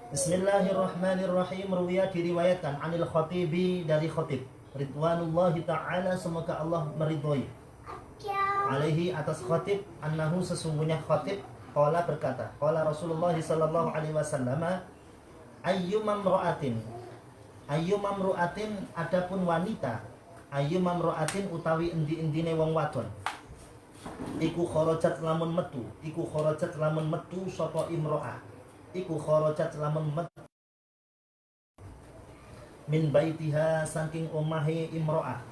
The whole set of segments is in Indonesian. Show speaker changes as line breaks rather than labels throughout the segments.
Bismillahirrahmanirrahim. Ruwiyah diriwayatkan anil khatibi dari khatib ridwanullahi ta'ala, semoga Allah meridhoi, alaihi atas khatib, annahu sesungguhnya khatib qala berkata, qala Rasulullah sallallahu alaihi wasallam, ayyumam ru'atin adapun wanita, ayyumam ru'atin utawi endi-endine wong wadon, iku kharajat lamun metu sapa imro'ah, iku kharajat lamun metu min baitiha saking omahe imro'ah,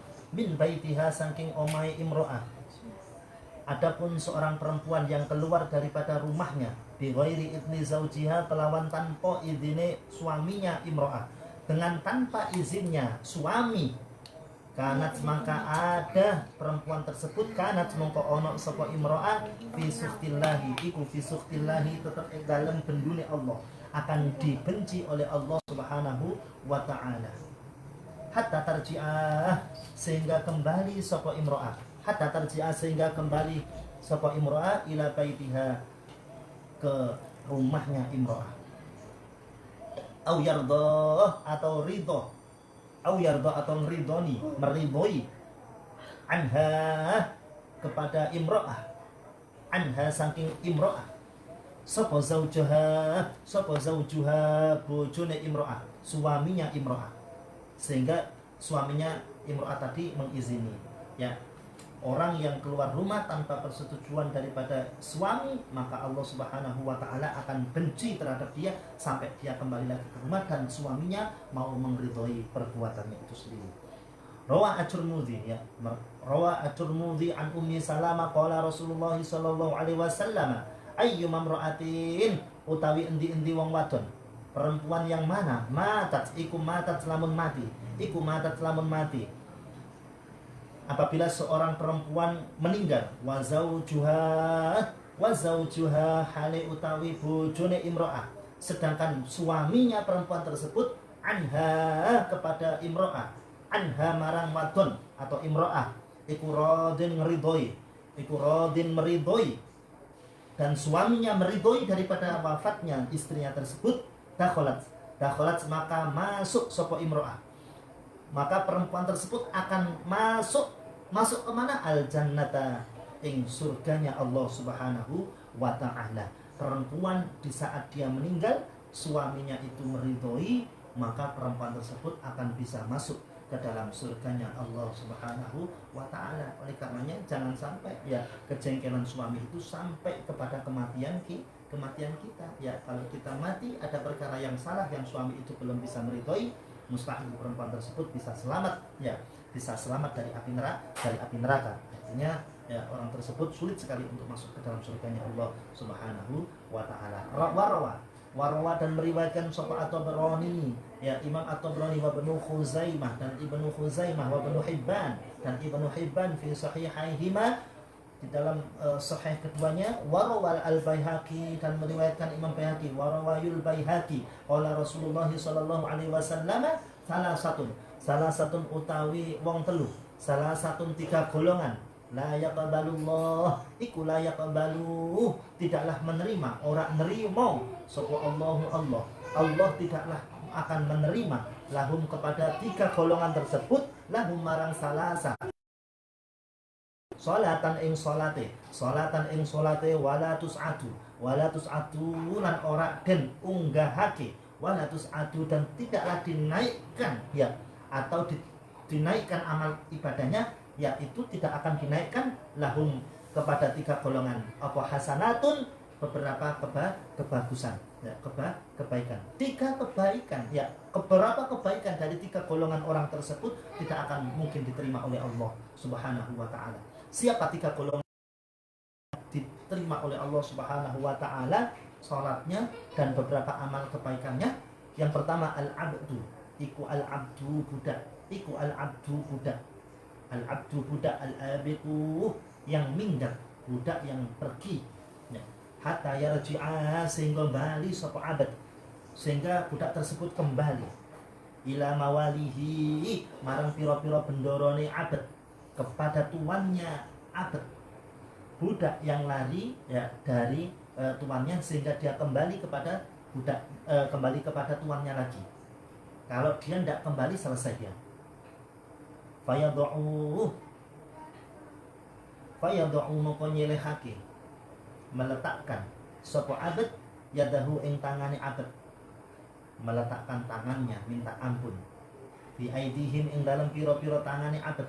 adapun seorang perempuan yang keluar daripada rumahnya bi ghairi idni zaujiha, kelawan tanpa izine suaminya imro'ah, dengan tanpa izinnya suami, kanat maka ada perempuan tersebut, kanat mongko ono sapa imro'ah fi sukhtillahi, iku fi sukhtillahi tetep dalam bendune Allah, akan dibenci oleh Allah Subhanahu wa ta'ala. Hatta tarji'ah, sehingga kembali sapa imro'ah, ila baitiha, ke rumahnya imro'ah. Au yardah atau ridho, meridhoi, anha kepada imro'ah, anha saking imro'ah, sapa zaujuha bojone imro'ah, suaminya imro'ah, sehingga suaminya imro'ah tadi mengizini, ya. Orang yang keluar rumah tanpa persetujuan daripada suami, maka Allah Subhanahu wa ta'ala akan benci terhadap dia sampai dia kembali lagi ke rumah dan suaminya mau meridhoi perbuatannya itu sendiri. Rawa at-Tirmidzi, ya. Rawa at-Tirmidzi an Ummi Salamah qala Rasulullah sallallahu alaihi wasallam, ayyumam ra'atin utawi endi-endi wong wadon, perempuan yang mana matat lamun mati, apabila seorang perempuan meninggal, wa zaujuha hale utawi bojone imro'ah, sedangkan suaminya perempuan tersebut anha kepada imro'ah, anha marang wadon atau imro'ah, iku radin meridhoi, dan suaminya meridhoi daripada wafatnya istrinya tersebut, dakhalat maka masuk sapa imro'ah, maka perempuan tersebut akan masuk kemana? Al jannata, ing surganya Allah Subhanahu wa ta'ala. Perempuan di saat dia meninggal, suaminya itu meridhoi, maka perempuan tersebut akan bisa masuk ke dalam surganya Allah Subhanahu wa ta'ala. Oleh karenanya jangan sampai ya kejengkelan suami itu sampai kepada kematian kita. Ya, kalau kita mati ada perkara yang salah yang suami itu belum bisa meridhoi, mustahil perempuan tersebut bisa selamat dari api neraka. Artinya ya, orang tersebut sulit sekali untuk masuk ke dalam surganya Allah Subhanahu wa ta'ala. Warawa dan meriwayatkan sapa At-Tabrani, ya, Imam At-Tabrani wa Ibnu Khuzaimah wa Ibnu Hibban fi sahihaihima, di dalam sahih keduanya. Warawal al-Baihaqi, dan meriwayatkan Imam Baihaqi, warawayul Baihaqi qala Rasulullah sallallahu alaihi wasallam, salah satu utawi wong telu, salah satu tiga golongan, la yaqbalullah iku la yaqbalu, tidaklah menerima, ora nerima sapa Allah tidaklah akan menerima lahum kepada tiga golongan tersebut, lahum marang salasa, salatan ing salate wala tus'atu lan ora den unggahake, wala tus'atu dan tidaklah dinaikkan, ya, atau dinaikkan amal ibadahnya, yaitu tidak akan dinaikkan lahum kepada tiga golongan, apa hasanatun, beberapa kebagusan, ya, kebaikan, tiga kebaikan, ya, beberapa kebaikan dari tiga golongan orang tersebut tidak akan mungkin diterima oleh Allah Subhanahu wa ta'ala. Siapa tiga golongan diterima oleh Allah Subhanahu wa ta'ala? Salatnya dan beberapa amal kebaikannya. Yang pertama al-abdu, iku al-abdu budak, al-abiqu yang minggat, budak yang pergi, ya. Hatta yarji'a, sehingga kembali sapa abad, sehingga budak tersebut kembali ila mawalihi, marang pira-pira bendorone abad, kepada tuannya abad. Budak yang lari, ya, dari tuannya sehingga dia kembali kepada budak kembali kepada tuannya lagi. Kalau dia tidak kembali, selesai dia. Fayadu'u moko nyelehake, meletakkan sapa abad yadahu ing tangane abad, meletakkan tangannya minta ampun fi aidihim ing dalam piro-piro tangane abad.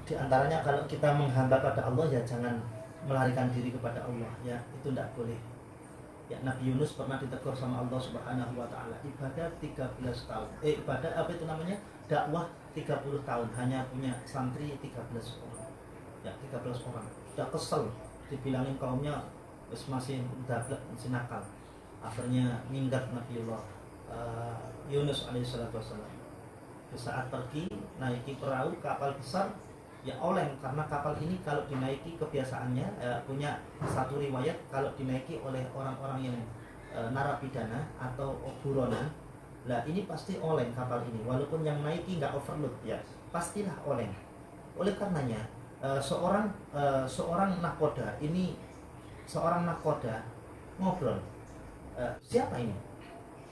Di antaranya kalau kita menghamba pada Allah, ya jangan melarikan diri kepada Allah, ya itu tidak boleh. Ya, Nabi Yunus pernah ditegur sama Allah Subhanahu wa taala, ibadah 13 tahun. Ibadah apa itu namanya? Dakwah 30 tahun, hanya punya santri 13 orang. Ya, 13 orang. Sudah kesel dibilangin kaumnya masih dablek, masih nakal. Akhirnya minggat Nabiullah Yunus alaihissalatu wassalam. Di saat pergi naiki perahu kapal besar, ya oleng, karena kapal ini kalau dinaiki kebiasaannya punya satu riwayat, kalau dinaiki oleh orang-orang yang narapidana atau buronan, lah ini pasti oleng kapal ini, walaupun yang naiki nggak overload, ya pastilah oleng. Oleh karenanya seorang nakoda ini, seorang nakoda ngobrol, siapa ini?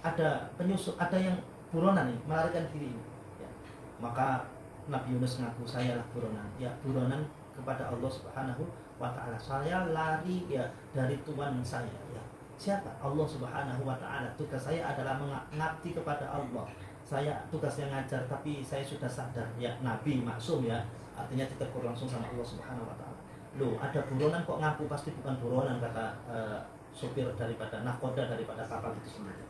Ada penyusup, ada yang buronan nih, melarikan diri ini. Ya. Maka Nabi Yunus ngaku, saya lah buronan. Ya, buronan kepada Allah Subhanahu wa taala. Saya lari ya dari Tuhan saya, ya. Siapa? Allah Subhanahu wa taala. Tugas saya adalah mengabdi kepada Allah. Saya tugasnya ngajar, tapi saya sudah sadar, ya nabi maksum, ya. Artinya ditegur langsung sama Allah Subhanahu wa taala. Loh, ada buronan kok ngaku pasti bukan buronan, kata supir daripada nahkoda daripada kapal itu sendiri.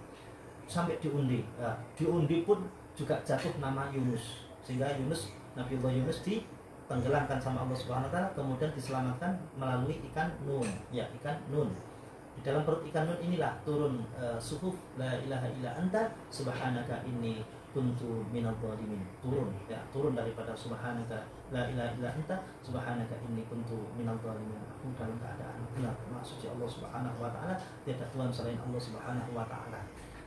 Sampai diundi. Ya, diundi pun juga jatuh nama Yunus. Sehingga Nabiullah Yunus ditenggelamkan sama Allah Subhanahu wa taala, kemudian diselamatkan melalui ikan nun. Ya, ikan nun. Di dalam perut ikan nun inilah turun suhuf la ilaha illa anta subhanaka inni kuntu minadh dhalimin. Turun daripada subhanaka la ilaha illa anta subhanaka inni kuntu minadh dhalimin. Aku dalam keadaan gelap, maksudnya Allah Subhanahu wa taala, tiada Tuhan selain Allah Subhanahu wa taala.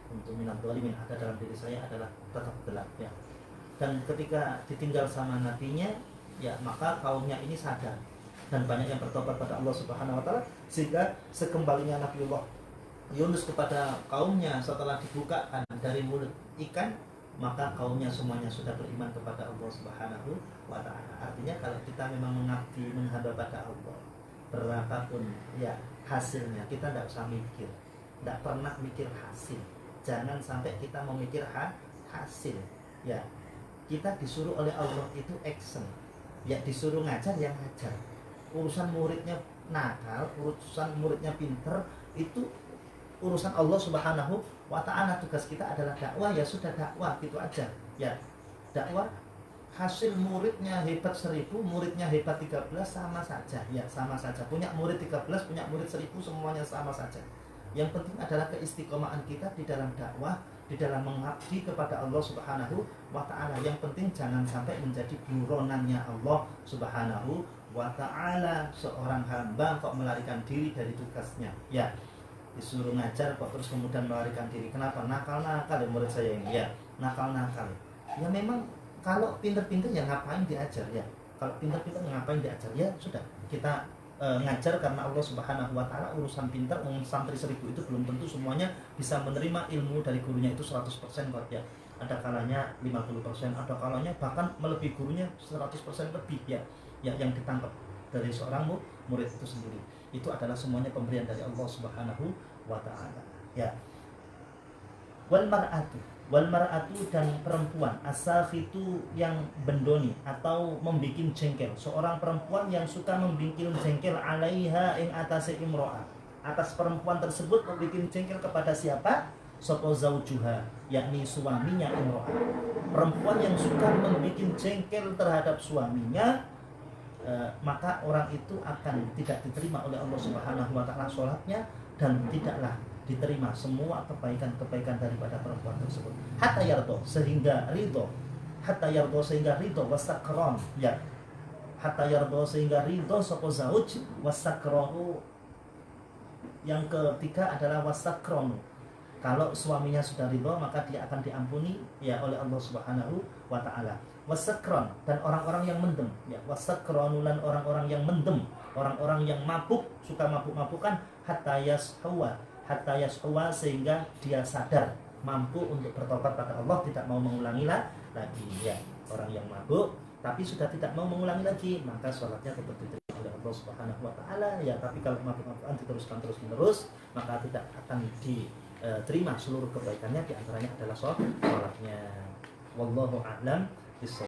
Untuk minadh dhalimin, ada dalam diri saya adalah tetap gelap, ya. Dan ketika ditinggal sama nabinya, ya maka kaumnya ini sadar dan banyak yang bertobat pada Allah Subhanahu wa taala, sehingga sekembalinya Nabiullah Yunus kepada kaumnya setelah dibukakan dari mulut ikan, maka kaumnya semuanya sudah beriman kepada Allah Subhanahu wa taala. Artinya kalau kita memang mengabdi, menghamba pada Allah, berapapun ya hasilnya, kita tidak usah mikir, tidak pernah mikir hasil. Jangan sampai kita memikir hasil, ya. Kita disuruh oleh Allah itu action, ya disuruh ngajar yang ngajar. Urusan muridnya nakal, urusan muridnya pinter, itu urusan Allah Subhanahu wa taala. Tugas kita adalah dakwah, ya sudah dakwah gitu aja, ya dakwah. Hasil muridnya hebat 1000, muridnya hebat 13, sama saja, ya sama saja. Punya murid 13, punya murid 1000, semuanya sama saja. Yang penting adalah keistiqomahan kita di dalam dakwah, di dalam mengabdi kepada Allah Subhanahu wa taala. Yang penting jangan sampai menjadi buronannya Allah Subhanahu wa taala. Seorang hamba kok melarikan diri dari tugasnya, ya disuruh ngajar kok terus kemudian melarikan diri. Kenapa? Nakal-nakal ya murid saya ini, ya nakal-nakal. Ya memang kalau pinter-pinter ya ngapain diajar, ya kalau pinter-pinter ngapain diajar, ya sudah kita ngajar karena Allah Subhanahu wa taala. Urusan pintar, santri 1000 itu belum tentu semuanya bisa menerima ilmu dari gurunya itu 100% kok, ya. Ada kalanya 50%, ada kalanya bahkan melebihi gurunya 100% lebih, ya. Ya yang ditangkap dari seorang murid itu sendiri. Itu adalah semuanya pemberian dari Allah Subhanahu wa taala, ya. Wal mar'atu dan perempuan, asakhitu yang bendoni atau membikin jengkel. Seorang perempuan yang suka membikin jengkel, alaiha ing atase imro'ah, atas perempuan tersebut membikin jengkel kepada siapa? Sopo zaujuha, yakni suaminya imro'ah. Perempuan yang suka membikin jengkel terhadap suaminya, maka orang itu akan tidak diterima oleh Allah Subhanahu wa taala sholatnya, dan tidaklah diterima semua kebaikan-kebaikan daripada perempuan tersebut. Hatta yardo, sehingga ridho. Hatta yardo, sehingga ridho. Wasakron, ya. Hatta yardo, sehingga ridho sopo zauj. Wasakrohu, yang ketiga adalah wasakron. Kalau suaminya sudah ridho, maka dia akan diampuni, ya, oleh Allah Subhanahu wa taala. Wasakron, dan orang-orang yang mendem, ya. Wasakronulan, orang-orang yang mendem, orang-orang yang mabuk, suka mabuk-mabukan. Hatta yashawa, hatta yash'uwa, sehingga dia sadar mampu untuk bertobat pada Allah, tidak mau mengulangi lagi. Ya, orang yang mabuk tapi sudah tidak mau mengulangi lagi, maka sholatnya tetap diterima oleh Allah Subhanahu wa taala. Ya, tapi kalau mabuk-mabukan diteruskan terus-menerus, maka tidak akan diterima seluruh kebaikannya, di antaranya adalah sholatnya. Wallahu a'lam bishawab.